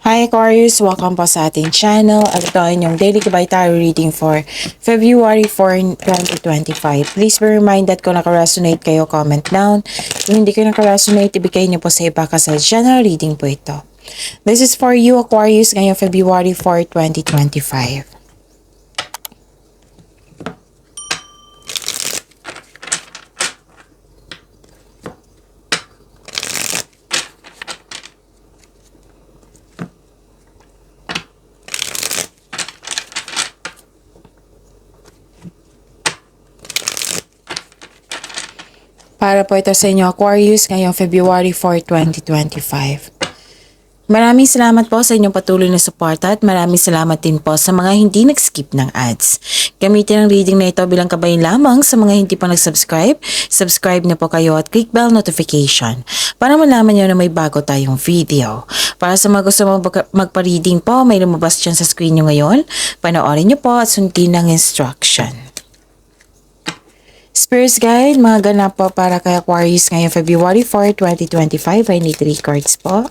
Hi Aquarius! Welcome po sa ating channel at ito ay inyong daily Gabay Tarot reading for February 4, 2025. Please be reminded kung naka-resonate kayo, comment down. Kung hindi kayo naka-resonate, ibigay niyo po sa iba kasi general reading po ito. This is for you Aquarius ngayong February 4, 2025. Para po ito sa inyo Aquarius ngayong February 4, 2025. Maraming salamat po sa inyong patuloy na suporta at maraming salamat din po sa mga hindi nag-skip ng ads. Gamitin ang reading na ito bilang kabayan lamang sa mga hindi pa nag-subscribe. Subscribe na po kayo at click bell notification para malaman nyo na may bago tayong video. Para sa mga gusto magpa-reading po, may lumabas dyan sa screen nyo ngayon. Panoorin nyo po at sundin ang instruction. Spirits Guide, mga ganap po para kay Aquarius ngayong February 4, 2025. I need 3 cards po.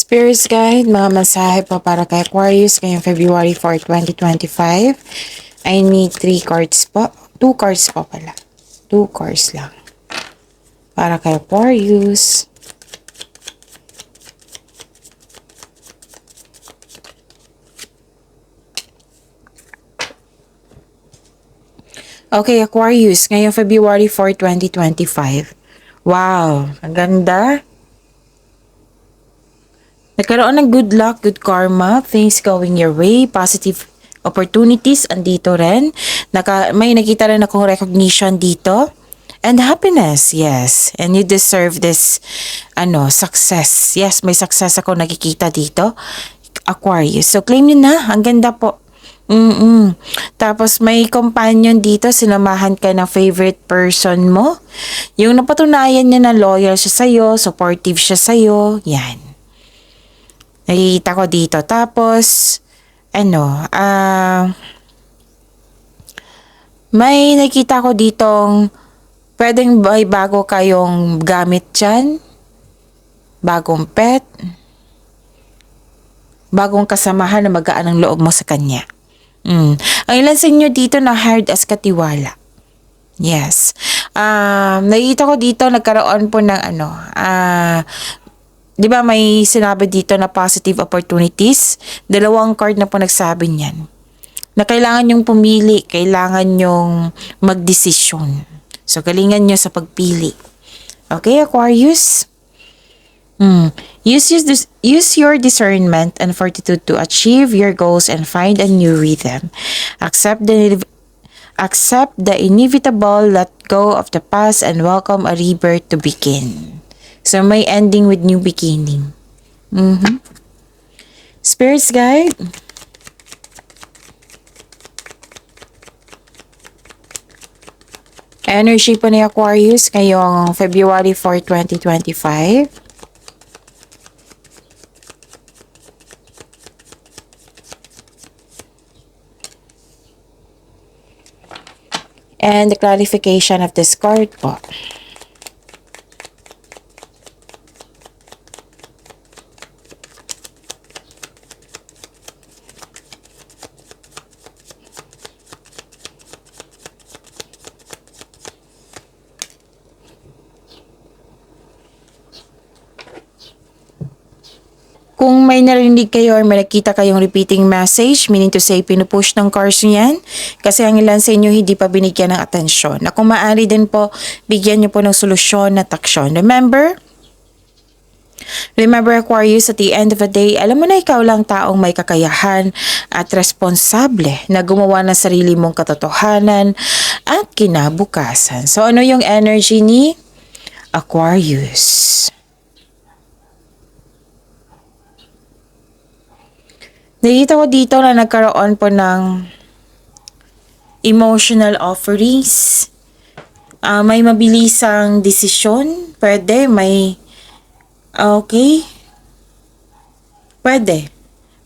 Spirits Guide, mga mensahe po para kay Aquarius ngayong February 4, 2025. I need 3 cards po. 2 cards po pala. 2 cards lang. Para kay Aquarius. Okay, Aquarius, ngayong February 4, 2025. Wow, ang ganda. Nagkaroon ng good luck, good karma, things going your way, positive opportunities, andito rin. May nakita rin akong recognition dito. And happiness, yes. And you deserve this, success. Yes, may success ako nakikita dito. Aquarius. So, claim nyo na. Ang ganda po. Tapos, may companion dito. Sinamahan ka ng favorite person mo. Yung napatunayan niya na loyal siya sa'yo, supportive siya sa'yo. Yan. Nakikita ko dito. Tapos, may nakita ko ditong pwedeng may bago kayong gamit dyan. Bagong pet. Bagong kasamahan na magaan ang loob mo sa kanya. Ang ilan sa inyo dito na hired as katiwala. Yes. Nakikita ko dito nagkaroon po ng di ba may sinabi dito na positive opportunities? 2 card na po nagsabi niyan. Na kailangan nyong pumili, kailangan nyong magdesisyon. So, galingan nyo sa pagpili. Okay, Aquarius? Use your discernment and fortitude to achieve your goals and find a new rhythm. Accept the inevitable, let go of the past, and welcome a rebirth to begin. So, may ending with new beginning. Spirits Guide. Energy po ni Aquarius ngayong February 4, 2025. And the clarification of this card po. Kung may narinig kayo or may nakita kayong repeating message, meaning to say pinupush ng cards nyo yan, kasi ang ilan sa inyo hindi pa binigyan ng atensyon. Na kung maaari din po, bigyan nyo po ng solusyon at aksyon. Remember Aquarius, at the end of the day, alam mo na ikaw lang taong may kakayahan at responsable na gumawa ng sarili mong katotohanan at kinabukasan. So ano yung energy ni Aquarius? Nakita ko dito na nagkaroon po ng emotional offerings. May mabilisang desisyon. Pwede, okay. Pwede.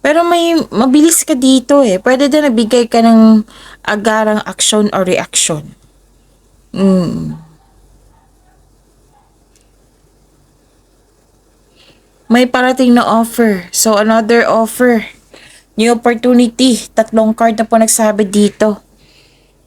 Pero may mabilis ka dito eh. Pwede din nabigay ka ng agarang action or reaction. May parating na offer. So, another offer. New opportunity. 3 card na po nagsabi dito.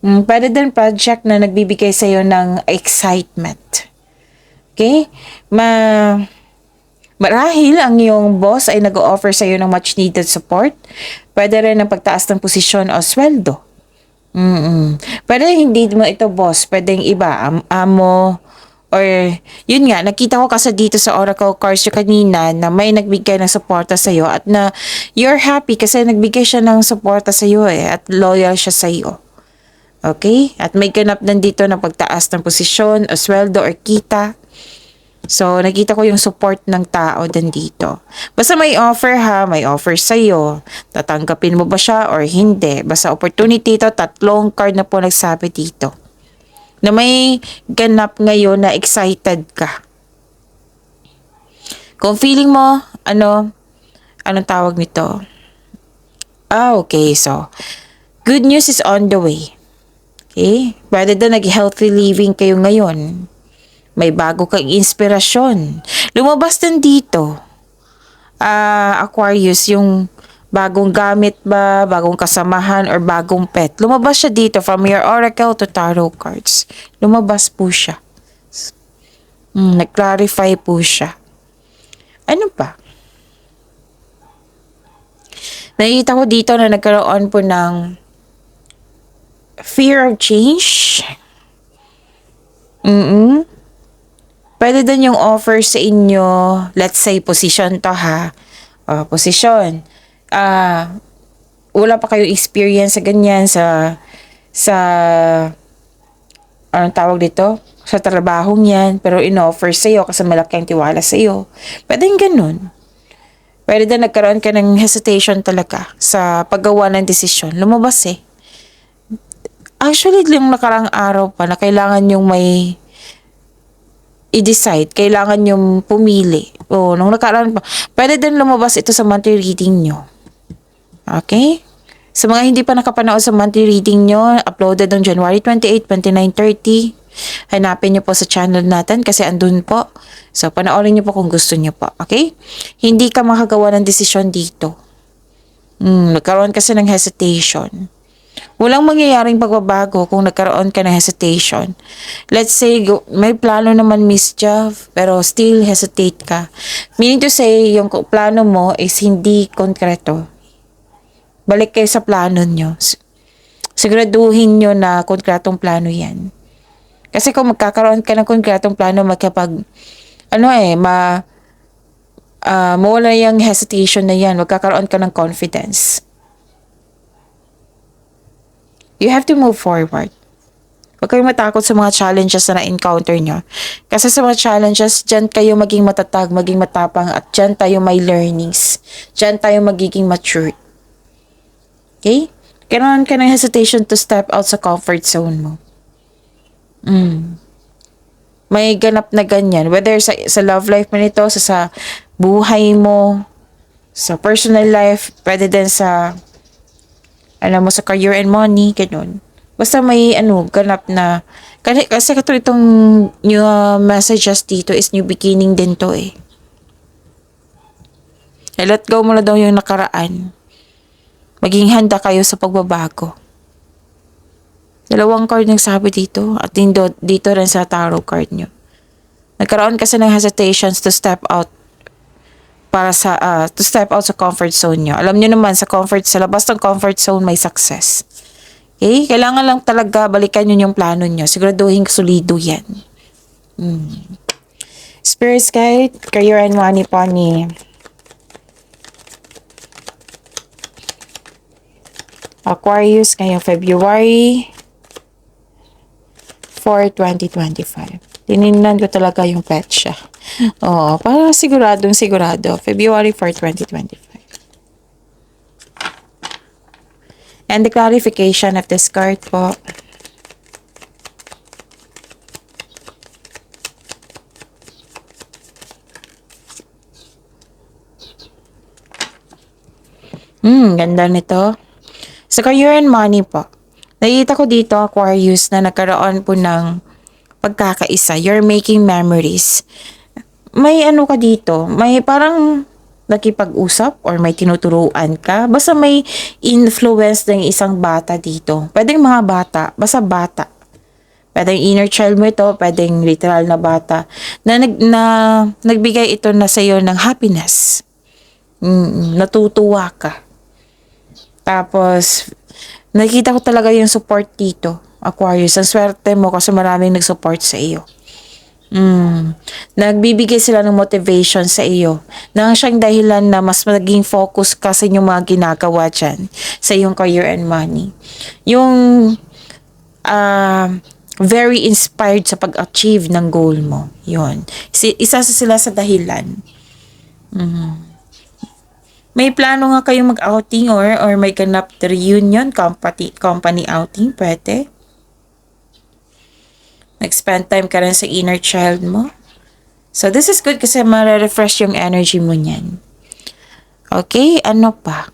Pwede din project na nagbibigay sa'yo ng excitement. Okay? Marahil ang iyong boss ay nag-o-offer sa'yo ng much needed support. Pwede rin ng pagtaas ng posisyon o sweldo. Pwede hindi mo ito boss. Pwede yung iba. Amo. Or, yun nga, nakita ko kasi dito sa Oracle cards yung kanina na may nagbigay ng suporta sa'yo at na you're happy kasi nagbigay siya ng suporta sa'yo at loyal siya sa'yo. Okay? At may ganap din dito na pagtaas ng posisyon o sweldo or kita. So, nakita ko yung support ng tao din dito. Basta may offer may offer sa'yo. Tatanggapin mo ba siya or hindi? Basta opportunity ito, 3 card na po nagsabi dito. Na may ganap ngayon na excited ka. Kung feeling mo, anong tawag nito? Okay, so, good news is on the way. Okay? Pwede na nag-healthy living kayo ngayon. May bago kang inspirasyon. Lumabas din dito. Aquarius, yung bagong gamit ba, bagong kasamahan, or bagong pet. Lumabas siya dito from your oracle to tarot cards. Lumabas po siya. Nag-clarify po siya. Ano pa? Nakita ko dito na nagkaroon po ng fear of change. Pwede din yung offer sa inyo, let's say, position to position. Wala pa kayong experience sa ganyan, sa anong tawag dito? Sa trabahong yan, pero in-offer sa'yo kasi malaki ang tiwala sa'yo. Pwede yung ganun. Pwede din nagkaroon ka ng hesitation talaga sa paggawa ng desisyon. Lumabas eh. Actually, yung nakarang araw pa na kailangan yung may i-decide, kailangan yung pumili. Nung nakaraan pa. Pwede din lumabas ito sa monthly reading nyo. Okay? Sa mga hindi pa nakapanood sa monthly reading nyo, uploaded on January 28, 29, 30. Hanapin nyo po sa channel natin kasi andun po. So, panoorin nyo po kung gusto nyo po. Okay? Hindi ka makagawa ng desisyon dito. Nagkaroon kasi ng hesitation. Walang mangyayaring pagbabago kung nagkaroon ka ng hesitation. Let's say, may plano naman Miss Jav, pero still hesitate ka. Meaning to say, yung plano mo is hindi konkreto. Balik kayo sa plano nyo. Siguraduhin nyo na konkretong plano yan. Kasi kung magkakaroon ka ng konkretong plano, mawala yung hesitation na yan. Magkakaroon ka ng confidence. You have to move forward. Huwag kayong matakot sa mga challenges na na-encounter nyo. Kasi sa mga challenges, dyan kayo maging matatag, maging matapang, at dyan tayo may learnings. Dyan tayo magiging mature. Okay? Kailangan ka ng hesitation to step out sa comfort zone mo. May ganap na ganyan. Whether sa love life mo nito, sa buhay mo, sa personal life, pwede din sa sa career and money, ganun. Basta may ganap na, kasi katulad itong new messages dito is new beginning din to eh. Let go mo na daw yung nakaraan. Maging handa kayo sa pagbabago. 2 card nagsabi dito at dito rin sa tarot card nyo. Nagkaroon kasi ng hesitations to step out para sa to step out sa comfort zone nyo. Alam nyo naman, sa labas ng comfort zone may success. Okay? Kailangan lang talaga balikan nyo yung plano nyo. Siguraduhin solido yan. Spirit guide, career and money po ni Aquarius ngayong February 4, 2025. Tinignan ko talaga yung petsa. Oo, para siguradong sigurado. February 4, 2025. And the clarification of this card po. Ganda nito. Sa career and money po. Nakita ko dito, Aquarius, na nagkaroon po ng pagkakaisa. You're making memories. May ano ka dito, may parang nakipag-usap or may tinuturuan ka. Basta may influence ng isang bata dito. Pwedeng mga bata, basta bata. Pwedeng inner child mo ito, pwedeng literal na bata. Nagbigay ito na sa iyo ng happiness. Natutuwa ka. Tapos, nakita ko talaga yung support dito, Aquarius. Ang swerte mo kasi maraming nag-support sa iyo. Nagbibigay sila ng motivation sa iyo. Nang siyang dahilan na mas maging focus ka sa inyong mga ginagawa dyan, sa iyong career and money. Yung very inspired sa pag-achieve ng goal mo. Yun. Isa sila sa dahilan. May plano nga kayong mag-outing or may ganap reunion, company outing, pwede. Nag-spend time ka rin sa inner child mo. So, this is good kasi ma-refresh yung energy mo niyan. Okay, ano pa?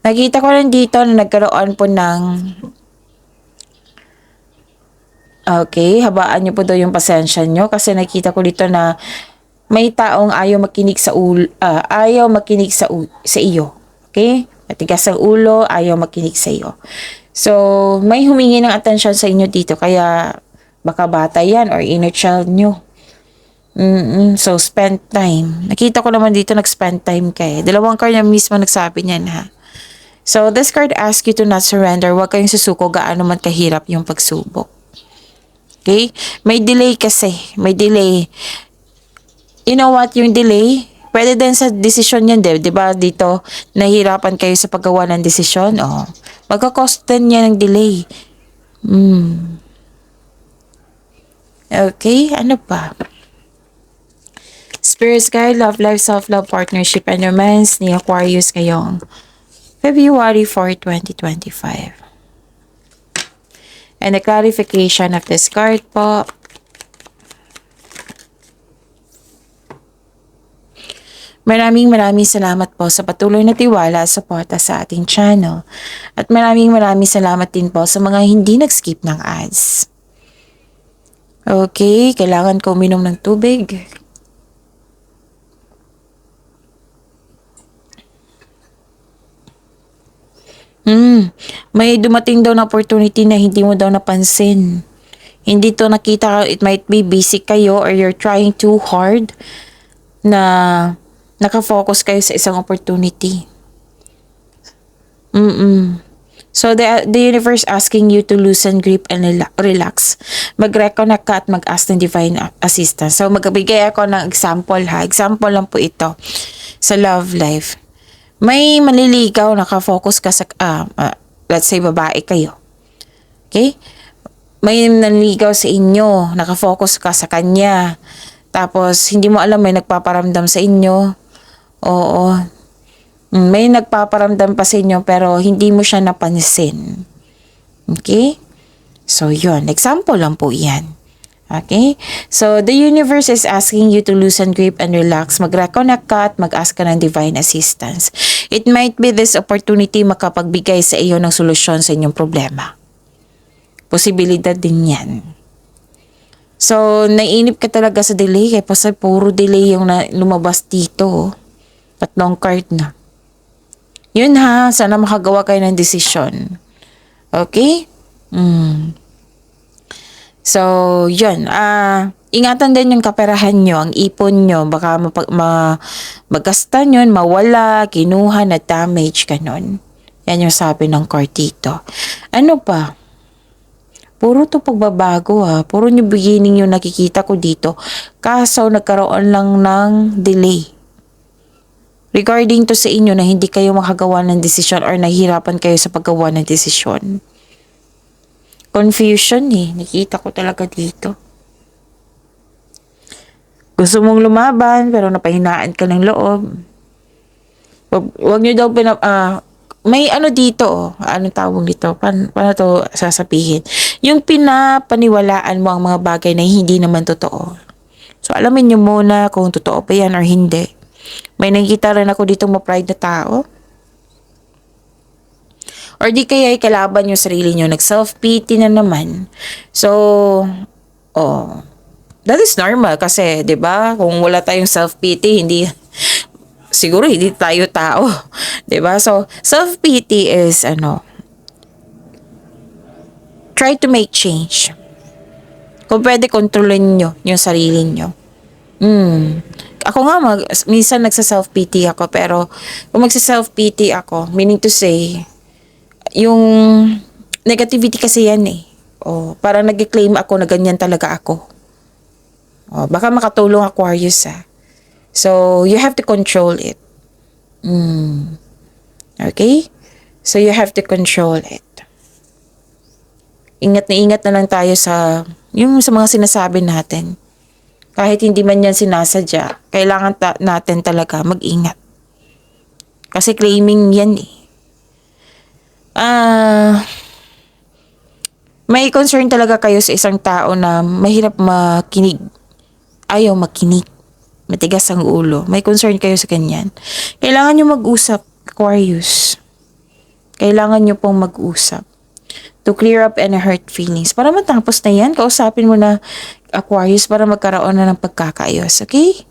Nakita ko rin dito na nagkaroon po ng habaan niyo po daw yung pasensya niyo kasi nakita ko dito na may taong ayaw makinig sa iyo. Okay? Matigas ang ulo, ayaw makinig sa iyo. So, may humingi ng atensyon sa inyo dito kaya baka bata yan or inner child nyo. So, spend time. Nakita ko naman dito nag-spend time ka eh. Dalawang card na mismo nagsabi niyan ha. So, this card asks you to not surrender. Huwag kayong susuko gaano man kahirap yung pagsubok. Okay? May delay kasi. May delay. You know what, yung delay, pwede din sa desisyon yan, di ba? Dito, nahihirapan kayo sa paggawa ng desisyon. Magka-cost din yan ng delay. Okay, ano pa? Spirit guide, love life, self-love, partnership, and romance ni Aquarius ngayong February 4, 2025. And the clarification of this card po. Maraming salamat po sa patuloy na tiwala at suporta sa ating channel. At maraming salamat din po sa mga hindi nag-skip ng ads. Okay, kailangan ko uminom ng tubig. May dumating daw na opportunity na hindi mo daw napansin. Hindi to nakita, it might be busy kayo or you're trying too hard na nakafocus kayo sa isang opportunity. So, the universe asking you to loosen grip and relax. Mag-reconnect ka at mag-ask ng divine assistance. So, magbigay ako ng example ha. Example lang po ito sa love life. May maliligaw, nakafocus ka sa, let's say, babae kayo. Okay? May nanligaw sa inyo, nakafocus ka sa kanya. Tapos, hindi mo alam may nagpaparamdam sa inyo. Oo. May nagpaparamdam pa sa inyo pero hindi mo siya napansin. Okay? So, yun. Example lang po yan. Okay? So, the universe is asking you to loosen grip and relax. Mag-reconnect ka at mag-ask ka ng divine assistance. It might be this opportunity makapagbigay sa iyo ng solusyon sa inyong problema. Posibilidad din yan. So, naiinip ka talaga sa delay kasi puro delay yung lumabas dito. Tatlong card na. Yun ha, sana makagawa kayo ng desisyon. Okay? So, yun. Ingatan din yung kaperahan nyo, ang ipon nyo. Baka magastan yun, mawala, kinuha, na damage, ganon. Yan yung sabi ng court dito. Ano pa? Puro to pagbabago ha. Puro new beginning yung nakikita ko dito. Kaso nagkaroon lang ng delay. Regarding to sa inyo na hindi kayo makagawa ng desisyon or nahihirapan kayo sa paggawa ng desisyon. Confusion eh. Nakita ko talaga dito. Gusto mong lumaban pero napahinaan ka ng loob. Wag nyo daw may ano dito, anong tawag dito? Paano to sasabihin? Yung pinapaniwalaan mo ang mga bagay na hindi naman totoo. So, alamin nyo muna kung totoo pa yan or hindi. May nakikita rin ako dito ma-pride na tao. Or di kaya kalaban yung sarili nyo, nag-self-pity na naman. So, that is normal kasi, 'di ba? Kung wala tayong self-pity, siguro hindi tayo tao, 'di ba? So, self-pity is try to make change. Kung pwede, kontrolin nyo yung sarili nyo. Ako nga, minsan nagsa-self-pity ako, pero kung magsa-self-pity ako, meaning to say, yung negativity kasi yan eh. Parang nag-claim ako na ganyan talaga ako. Baka makatulong Aquarius ah. So, you have to control it. Okay? So, you have to control it. Ingat na lang tayo sa mga sinasabi natin. Kahit hindi man yan sinasadya, kailangan natin talaga mag-ingat. Kasi claiming yan eh. May concern talaga kayo sa isang tao na mahirap makinig. Ayaw makinig. Matigas ang ulo. May concern kayo sa ganyan. Kailangan nyo mag-usap, Aquarius. Kailangan nyo pong mag-usap to clear up any hurt feelings. Para matapos na yan, kausapin mo na Aquarius para magkaroon na ng pagkakaayos. Okay?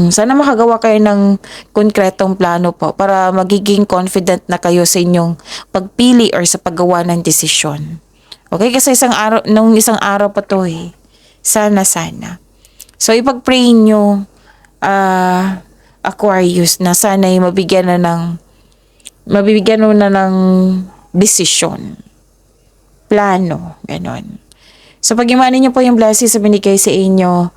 Sana makagawa kayo ng konkretong plano po para magiging confident na kayo sa inyong pagpili or sa paggawa ng desisyon. Okay? Kasi nung isang araw pa to eh. Sana. So, ipag-pray nyo, Aquarius, na sana'y mabigyan mo na ng desisyon. Plano. Ganon. So, pag-imanin nyo po yung blessings na binigay sa inyo,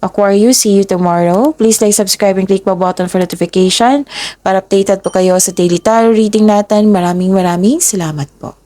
Aquarius, see you tomorrow. Please like, subscribe, and click the button for notification para updated po kayo sa daily tarot reading natin. Maraming salamat po.